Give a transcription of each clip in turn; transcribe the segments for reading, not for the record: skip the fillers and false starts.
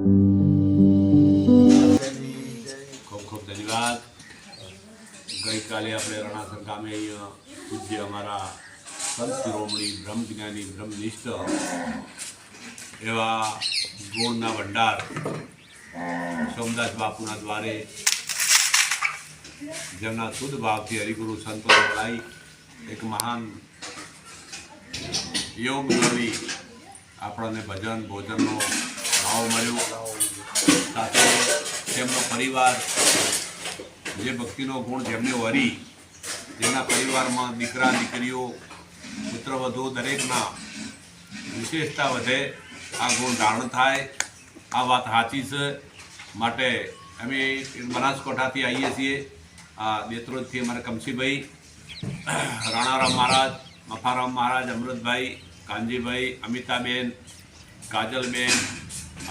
ખૂબ ખૂબ ધન્યવાદ. ગઈકાલે આપણે રણાસર ગામે પૂજ્ય અમારા સંત શિરોમણી બ્રહ્મજ્ઞાની બ્રહ્મનિષ્ઠ એવા ગુણના ભંડાર સોમદાસ બાપુના દ્વારે જેમના શુદ્ધ ભાવથી હરિગુરુ સંતો બોલાઈ એક મહાન યોગ નવી આપણને ભજન ભોજનનો ભાવ મળ્યો. સાથે તેમનો પરિવાર જે ભક્તિનો ગુણ જેમને વરી જેમના પરિવારમાં દીકરા દીકરીઓ પુત્રવધુ દરેકના વિશેષતા વધે, આ ગુણ ધારણ થાય, આ વાત સાચી છે. માટે અમે બનાસકાંઠાથી આવીએ છીએ. આ દેત્રોજથી અમારે કમસીભાઈ, રાણારામ મહારાજ, મફારામ મહારાજ, અમૃતભાઈ, કાનજીભાઈ, અમિતાબેન, કાજલબેન,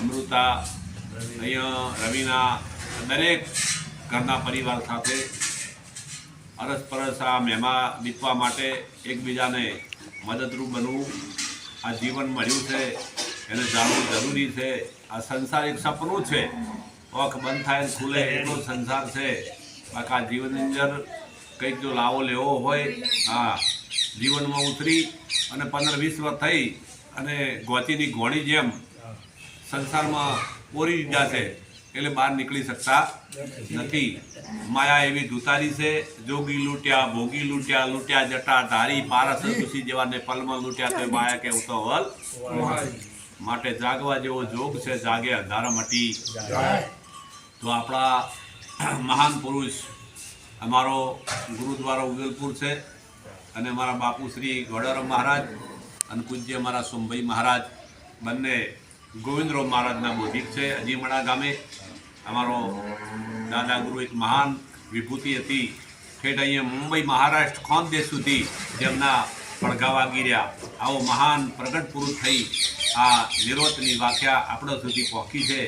અમૃતા, અહીંયા રવિના દરેક ઘરના પરિવાર સાથે અરસપરસ આ મહેમા દીપવા માટે એકબીજાને મદદરૂપ બનવું. આ જીવન મળ્યું છે એને જાણવું જરૂરી છે. આ સંસાર એક સપનું છે, આંખ બંધ થાય ખુલે એટલો સંસાર છે. બાકી આ જીવનની અંદર કંઈક જો લાવો લેવો હોય, હા, જીવનમાં ઉતરી અને 15-20 વર્ષ થઈ અને ગોચીની ઘોડી જેમ સંસારમાં પોરી દીધા છે એટલે બહાર નીકળી શકતા નથી. માયા એવી ધુતારી છે, જોગી લૂંટ્યા, ભોગી લૂંટ્યા, લૂંટ્યા જટા ધારી, પારસ ઋષિ જેવાને પલમાં લૂંટ્યા તો માયા કે ઉતો વલ. માટે જાગવા જેવો જોગ છે, જાગે અંધારા મટી. તો આપણા મહાન પુરુષ અમારો ગુરુદ્વારા ઉગલપુર છે અને અમારા બાપુ શ્રી ગોડારામ મહારાજ અને પૂજ્ય અમારા સોમભાઈ મહારાજ બંને ગોવિંદરાવ મહારાજના બોધિક છે. અજીમણા ગામે અમારો દાદા ગુરુ એક મહાન વિભૂતિ હતી. ઠેઠ અહીંયા મુંબઈ, મહારાષ્ટ્ર, ખોંદેશ સુધી જેમના પડઘા વાગી રહ્યા. આવો મહાન પ્રગટ પુરુષ થઈ આ નિરોતની વ્યાખ્યા આપણા સુધી પહોંચી છે.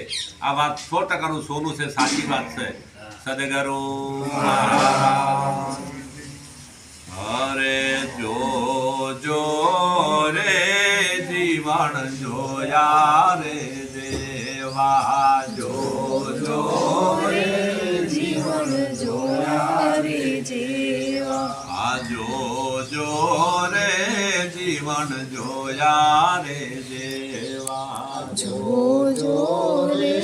આ વાત 100%નું સોનું છે, સાચી વાત છે. સદગુરુ હરે જો જો રે જીવન જોયા રે દેવા, જો જો રે જીવન જોયા રે જેવા, આ જો જો રે જીવન જોયા રે દેવા, જો જો રે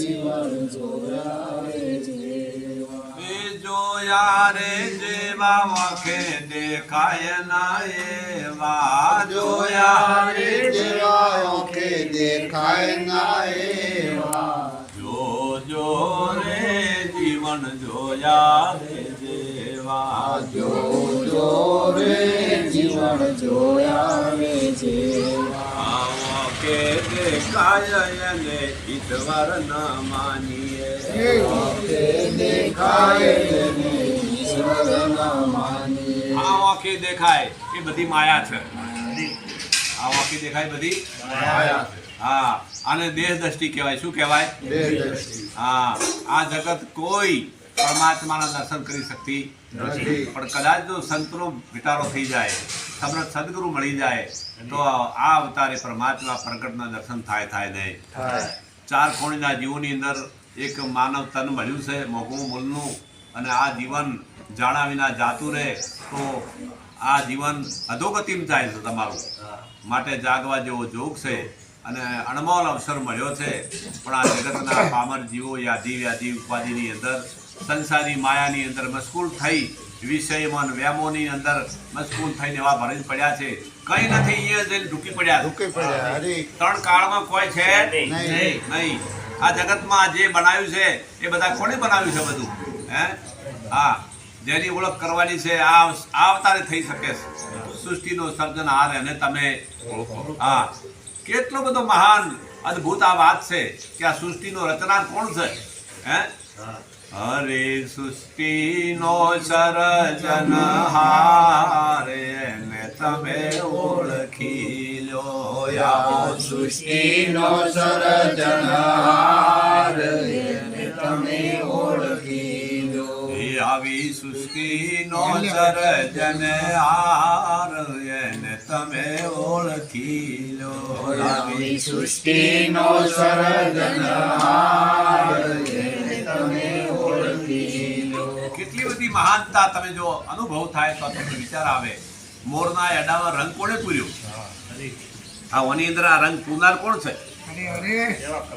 જીવન જોયા રે જેવા, એ જોયા રે જેવા વાંખે દેખાય ના એવા, જોયા રે જેવા આંખે દેખાય ના એવા, જો જો રે જીવન જોયા રે જેવા, જો જો રે જીવન જોયા રે જેવા, આવો કે દેખાય એને ઈશ્વર ન માનીએ, આંખે દેખાય એને ઈશ્વર ના માનીએ, આ આંખે દેખાય એ બધી માયા છે. આ આંખે દેખાય બધી માયા છે. હા, આને દેહ દ્રષ્ટિ કહેવાય. શું કહેવાય? દેહદ્રષ્ટિ. હા, આ જગત કોઈ પરમાત્માના દર્શન કરી શકતી નથી. પણ કદાચ જો સંતનો વિટારો થઈ જાય, તમને સદગુરુ મળી જાય તો આ અવતારે પરમાત્મા પ્રગટના દર્શન થાય નહીં. થાય. 4 ખૂણીના જીવોની અંદર એક માનવ તન મળ્યું છે, મોઘું મૂલનું, અને આ જીવન જાણા વિના જાતું રહે તો આ જીવન અધોગતિમાં જાય છે તમારું. માટે જાગવા જેવો જોગ છે અને અણમોલ અવસર મળ્યો છે. પણ આ જગતના પામર જીવો યાદી વ્યાધિ ઉપાધિની અંદર, સંસારી માયાની અંદર મશગુલ થઈ, વિષયમાં વ્યામોની અંદર મશગુલ થઈને એવા ભરીને પડ્યા છે. કંઈ નથી, અહીંયા જઈને ઢૂકી પડ્યા. ઢૂકી પડ્યા. હરી. 3 કાળમાં કોઈ છે નહીં. આ જગતમાં જે બનાવ્યું છે એ બધા કોણે બનાવ્યું છે બધું? હે, હા, જેની ઓળખ કરવાની છે આ અવતારે થઈ શકે છે. સૃષ્ટિનો સર્જનહાર એને તમે ઓળખો. હા, કેટલો બધો મહાન અદ્ભુત આ વાત છે કે આ સૃષ્ટિનો રચનાર કોણ છે? હે, હરે સૃષ્ટિનો સર્જનહાર એને તમે ઓળખી લો. આવો સૃષ્ટિનો સર્જનહાર એને તમે ઓળખી લો. આ આવી સૃષ્ટિનો સર્જનહાર એને તમે ઓળખી લો. આવી સૃષ્ટિનો સર્જનહાર એને તમે ઓળખી લો. કેટલી બધી મહાનતા તમે જો અનુભવ થાય તો તમને વિચાર આવે. મોરના એડામાં રંગ કોણે પૂર્યો? આ ઓની અંદર આ રંગ પૂરનાર કોણ છે?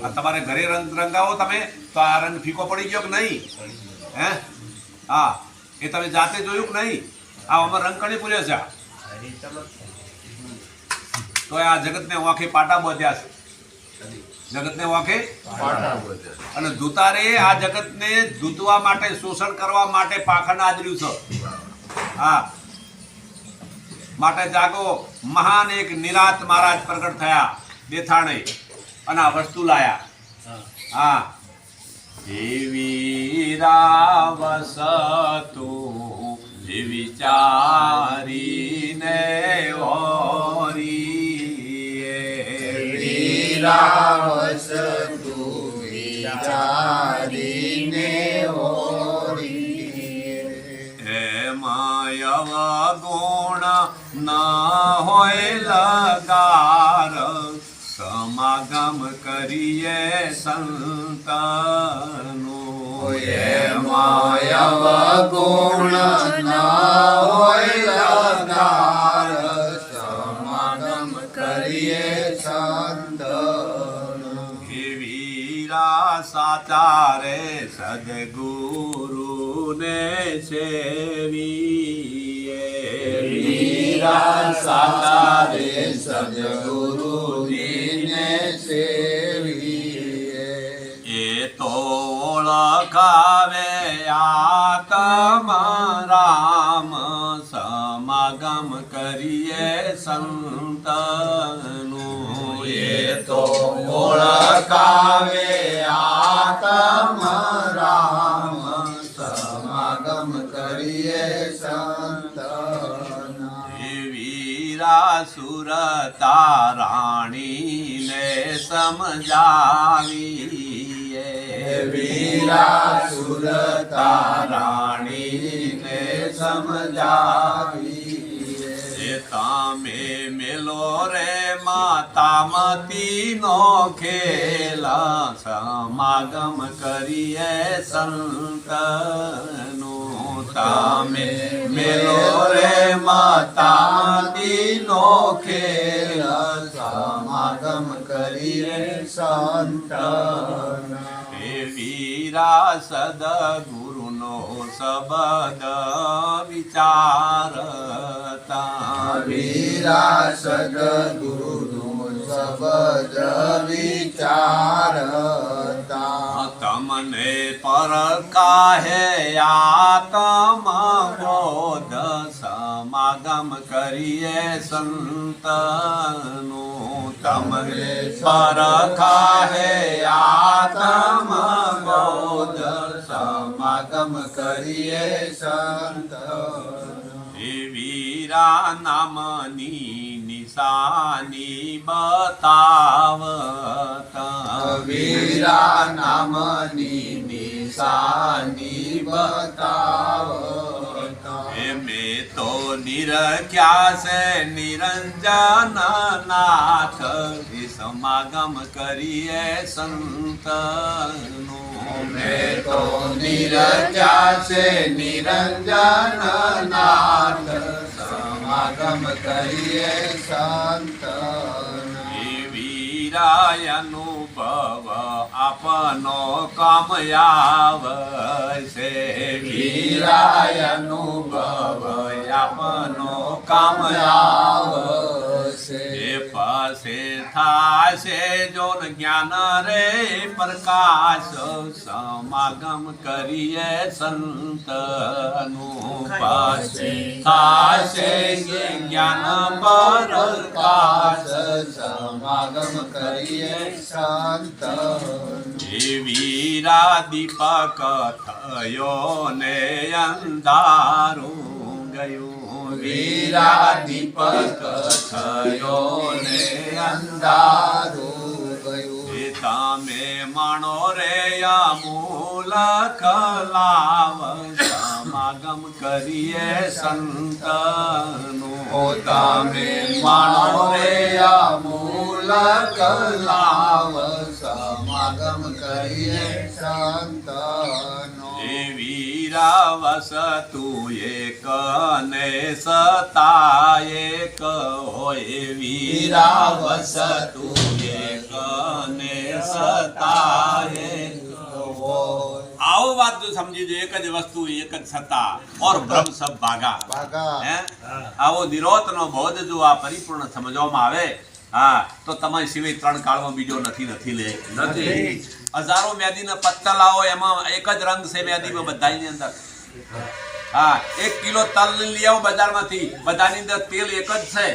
આ તમારે ઘરે રંગ રંગાવો તમે તો આ રંગ ફીકો પડી ગયો કે નહીં? હે? હા, એ તમે જાતે જોયું કે નહીં? આ આમાં રંગ કણી પૂર્યો છે? તો આ જગતને વાંખે પાટા બાંધ્યા છે. જગતને વાંખે અને ધૂતારે આ જગતને ધૂતવા માટે, શોષણ કરવા માટે પાખંડ આદર્યું છે. હા, માટે જાગો. મહાન એક નિરાત મહારાજ પ્રગટ થયા દેથાણે અને આ વસ્તુ લાયા. હા, એવી રાવસતુ વિચારીને હોરી રાવસતુ વિચારીને હોરી એમાં અવગુણ ના હોય લગાર સમાગમ કરીએ સંતનો. એમાં અવગુણ ના હોય લગાર સમાગમ કરીએ સંતનો. વીરા સાચા રે સદગુરુને સેવીએ. વીરા સાચા રે સદગુરુજીને સેવીએ. એ તો ઓળખાવે આત્મ રામ સમાગમ કરીએ સંતનું. એ તો ઓળખાવે આત્મ રામ સમાગમ કરીએ સંતના. વીરા સુર તારાણીને સમજાવીએ. વીરા સુર તારાણીને સમજાવીએ. એ તમે મેલો રે માતામતી નો ખેલા સમાગમ કરીએ સંતનું. તમે મેલો રે માતામતી નો ખેલા સમાગમ કરીએ સંતના. વીરા સદગુરુનો શબ્દ વિચારતા. વીરા સદગુરુનો શબ્દ વિચારતા. તમને પરકાહે આત્મ બોધ સમાગમ કરીએ સંતનું. તમને પરકાહે આત્મ બોધ સમાગમ કરીએ સંતના. વીરા નામની નિશાની બતાવતા. વીરા નામની નિશાની બતાવતા. મેં તો નિરખ્યા છે નિરંજન નાથ સમાગમ કરીએ સંતનું. મેં તો નિરખ્યા છે નિરંજન નાથ સમાગમ કરીએ સંતના. વીરા અનુભવ આપનો કામયાવશે. વીરા અનુભવ આપનો કામયાવશે. એ પાસે થાશે જોન જ્ઞાન રે પ્રકાશ સમાગમ કરીએ સંતનું. પાસે થાશે જ્ઞાન પ્રકાશ સમાગમ કરીએ સંતનું. વીરા દીપક થયો ને અંધારું ગયું. વીરા દીપક થયો ને અંધારું ગયું. તમે માણો રે અમૂલ કલાવ સમાગમ કરીએ સંતનો ઓ તમે માણો રે અમૂલક લાવ સમાગમ કરીએ સંતનો એ વીરા વસતુ એક ને સતા એક હોય વીરા વસતુ એક ને સતા એક આવો વાત જો સમજી જો એક જ વસ્તુ એક જ સત્તા ઓર બ્રહ્મ સબ ભાગા હે આવો નિરોતનો બોધ જો આ પરિપૂર્ણ સમજવામાં આવે હા તો તમારી સિવાય ત્રણ કાળમાં બીજો નથી લે નથી હજારો મેદીના પત્તા લાવો એમાં એક જ રંગ છે મેદીમાં બધાની અંદર હા 1 કિલો તલ લઈ આવો બજારમાંથી બધાની અંદર તેલ એક જ છે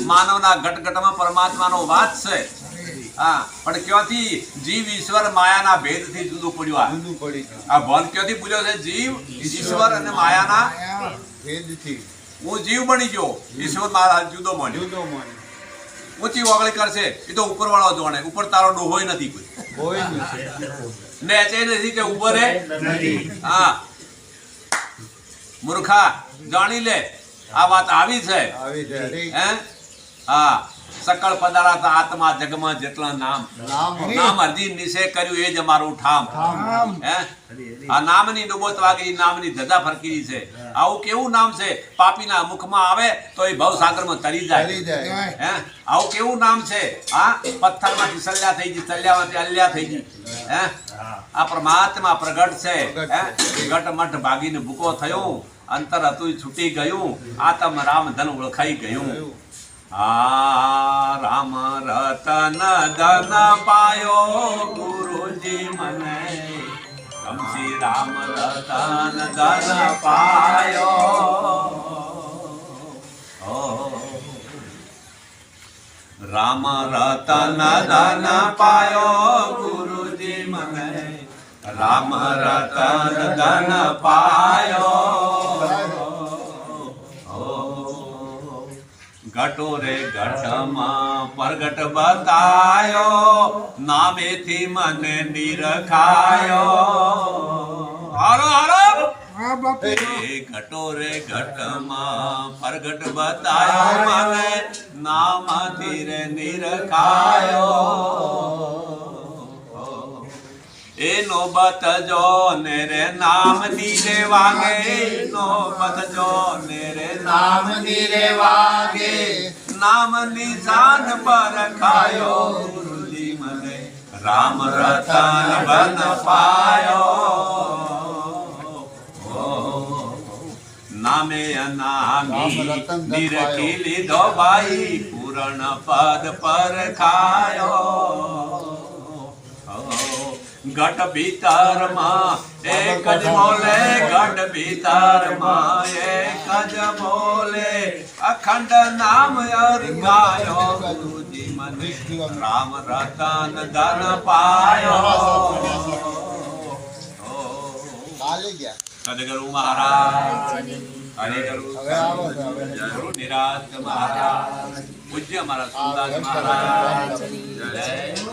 માનવના ઘટઘટમાં પરમાત્માનો વાત છે હા પણ ક્યાંથી જીવ ઈશ્વર માયાના ભેદથી જુદું પડ્યું આ ભણ ક્યાંથી પૂછ્યો છે જીવ ઈશ્વર અને માયાના ભેદથી હું જીવ બની ગયો ઈશ્વર મારા જુદો મળ્યો ઊંચી ઓગળી કરશે એ તો ઉપરવાળો જોણે ઉપર તારો ડોહોય નથી કોઈ નેચે નથી કે ઉપર હે હા મૂર્ખા જાણી લે આ વાત આવી છે હે હા સકળ પદાર્થ આત્મા જગમાં જેટલા નામ અરજી નિશે કર્યું એ જ અમારું ઠામ હે આ નામની ડૂબોત વાગી નામની ધજા ફરકી છે આવું કેવું નામ છે પાપીના મુખમાં આવે તો એ ભવસાગરમાં તરી જાય હે આવું કેવું નામ છે હા પથ્થરમાંથી સલ્યા થઈ ગઈ સલ્યામાંથી અલ્યા થઈ ગઈ હે આ પરમાત્મા પ્રગટ છે હે ઘટ મઠ ભાગીને ભૂકો થયો અંતર હતું છૂટી ગયું આતમ રામ ધન ઓળખાઈ ગયું રામ રતન ધન પાયો ગુરુજી મને શ્રી રામ રતન ધન પાયો રામ રતન ધન પાયો ગુરુજી મને રામ રતન ધન પાયો ઘટો રે ઘટમાં પ્રગટ બતાયો નામેથી મને નિરખાયો હારો એ ઘટો રે ઘટમાં પ્રગટ બતાયો મને નામથી રે નિરખાયો એ નોબત જો ને રે નામ ની વાગે નોબત જો ને રે નામ ની વાગે નામ નિશાન પર ખાયો ગુરુજી મને રામ રતન બન પાયો નામે અનામી નિરખી લીધો ભાઈ પૂરણ પદ પર ખાયો ઘટ ભીતરમાં એક જ બોલે ઘટ ભીતરમાં એક જ બોલે અખંડ નામ અરગાયો ગુરુજી મને રામ રતન ધન પાયો સદગુરુ મહારાજ હરિગુરુ નિરાજ મહારાજ પૂજ્ય મારા સુદાસ મહારાજ જય